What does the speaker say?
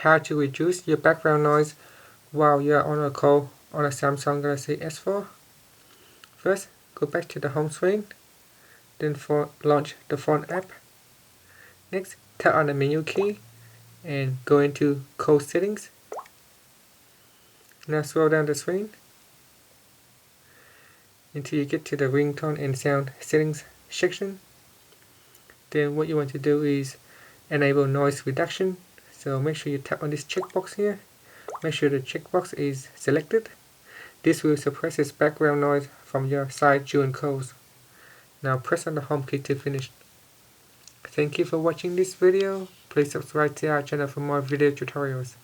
how to reduce your background noise while you're on a call on a Samsung Galaxy S4. First, go back to the home screen, then launch the phone app. Next, tap on the menu key and go into call settings. Now scroll down the screen until you get to the ringtone and sound settings section. Then what you want to do is enable noise reduction. So make sure you tap on this checkbox here. Make sure the checkbox is selected. This will suppress its background noise from your side during calls. Now press on the home key to finish. Thank you for watching this video. Please subscribe to our channel for more video tutorials.